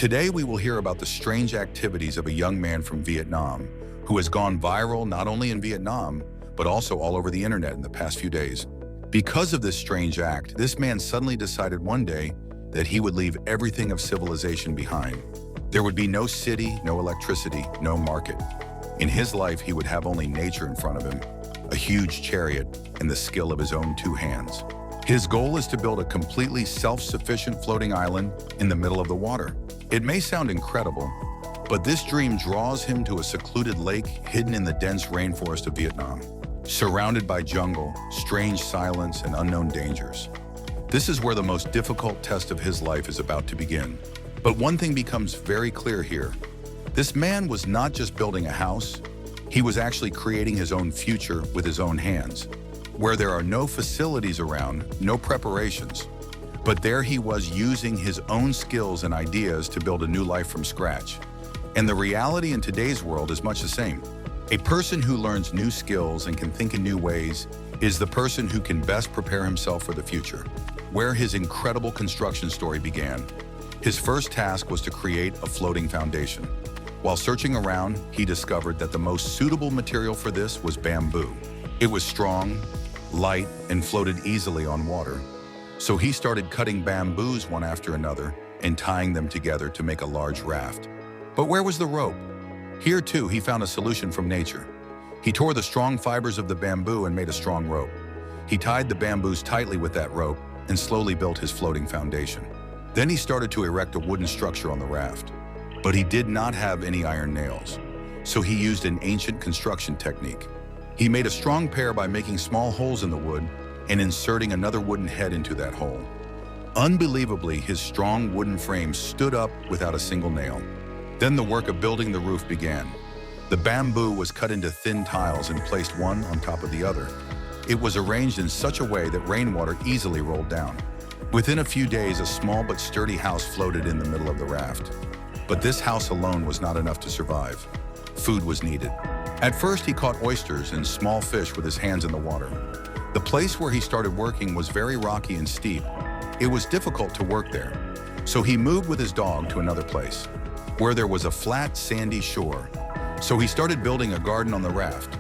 Today, we will hear about the strange activities of a young man from Vietnam who has gone viral not only in Vietnam, but also all over the internet in the past few days. Because of this strange act, this man suddenly decided one day that he would leave everything of civilization behind. There would be no city, no electricity, no market. In his life, he would have only nature in front of him, a huge chariot, and the skill of his own two hands. His goal is to build a completely self-sufficient floating island in the middle of the water. It may sound incredible, but this dream draws him to a secluded lake hidden in the dense rainforest of Vietnam, surrounded by jungle, strange silence, and unknown dangers. This is where the most difficult test of his life is about to begin. But one thing becomes very clear here. This man was not just building a house, he was actually creating his own future with his own hands, where there are no facilities around, no preparations. But there he was using his own skills and ideas to build a new life from scratch. And the reality in today's world is much the same. A person who learns new skills and can think in new ways is the person who can best prepare himself for the future. Where his incredible construction story began, his first task was to create a floating foundation. While searching around, he discovered that the most suitable material for this was bamboo. It was strong, light, and floated easily on water. So he started cutting bamboos one after another and tying them together to make a large raft. But where was the rope? Here too, he found a solution from nature. He tore the strong fibers of the bamboo and made a strong rope. He tied the bamboos tightly with that rope and slowly built his floating foundation. Then he started to erect a wooden structure on the raft. But he did not have any iron nails, so he used an ancient construction technique. He made a strong pair by making small holes in the wood and inserting another wooden head into that hole. Unbelievably, his strong wooden frame stood up without a single nail. Then the work of building the roof began. The bamboo was cut into thin tiles and placed one on top of the other. It was arranged in such a way that rainwater easily rolled down. Within a few days, a small but sturdy house floated in the middle of the raft. But this house alone was not enough to survive. Food was needed. At first, he caught oysters and small fish with his hands in the water. The place where he started working was very rocky and steep. It was difficult to work there. So he moved with his dog to another place, where there was a flat, sandy shore. So he started building a garden on the raft.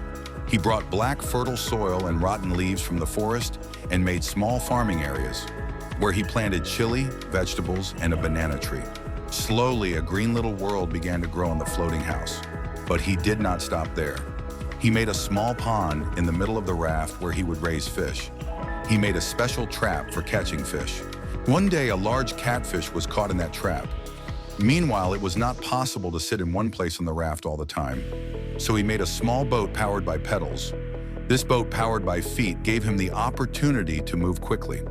He brought black, fertile soil and rotten leaves from the forest and made small farming areas, where he planted chili, vegetables, and a banana tree. Slowly, a green little world began to grow in the floating house. But he did not stop there. He made a small pond in the middle of the raft where he would raise fish. He made a special trap for catching fish. One day, a large catfish was caught in that trap. Meanwhile, it was not possible to sit in one place on the raft all the time. So he made a small boat powered by pedals. This boat powered by feet gave him the opportunity to move quickly.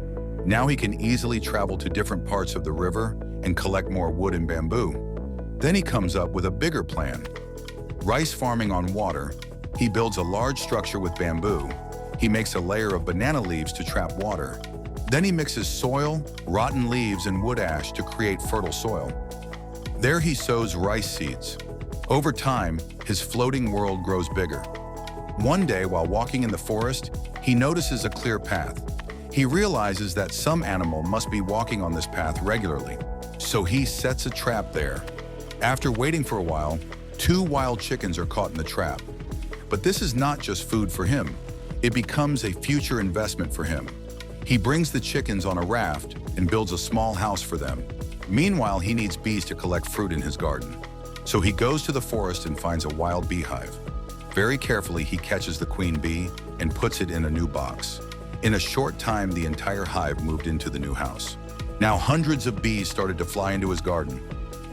Now he can easily travel to different parts of the river and collect more wood and bamboo. Then he comes up with a bigger plan. Rice farming on water, he builds a large structure with bamboo. He makes a layer of banana leaves to trap water. Then he mixes soil, rotten leaves, and wood ash to create fertile soil. There he sows rice seeds. Over time, his floating world grows bigger. One day, while walking in the forest, he notices a clear path. He realizes that some animal must be walking on this path regularly. So he sets a trap there. After waiting for a while, 2 wild chickens are caught in the trap. But this is not just food for him. It becomes a future investment for him. He brings the chickens on a raft and builds a small house for them. Meanwhile, he needs bees to collect fruit in his garden. So he goes to the forest and finds a wild beehive. Very carefully, he catches the queen bee and puts it in a new box. In a short time, the entire hive moved into the new house. Now hundreds of bees started to fly into his garden,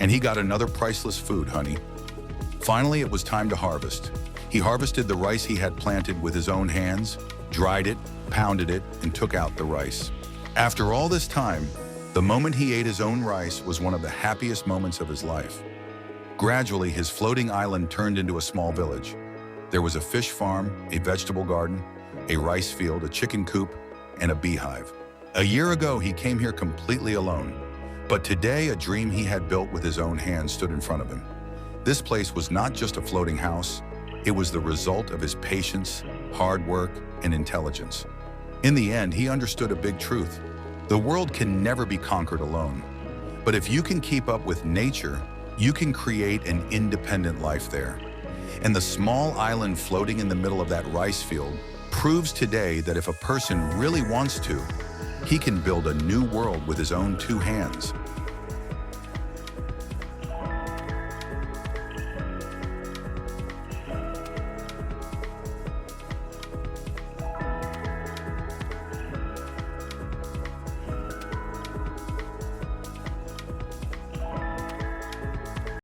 and he got another priceless food, honey. Finally, it was time to harvest. He harvested the rice he had planted with his own hands, dried it, pounded it, and took out the rice. After all this time, the moment he ate his own rice was one of the happiest moments of his life. Gradually, his floating island turned into a small village. There was a fish farm, a vegetable garden, a rice field, a chicken coop, and a beehive. A year ago, he came here completely alone. But today, a dream he had built with his own hands stood in front of him. This place was not just a floating house. It was the result of his patience, hard work, and intelligence. In the end, he understood a big truth. The world can never be conquered alone. But if you can keep up with nature, you can create an independent life there. And the small island floating in the middle of that rice field proves today that if a person really wants to, he can build a new world with his own two hands.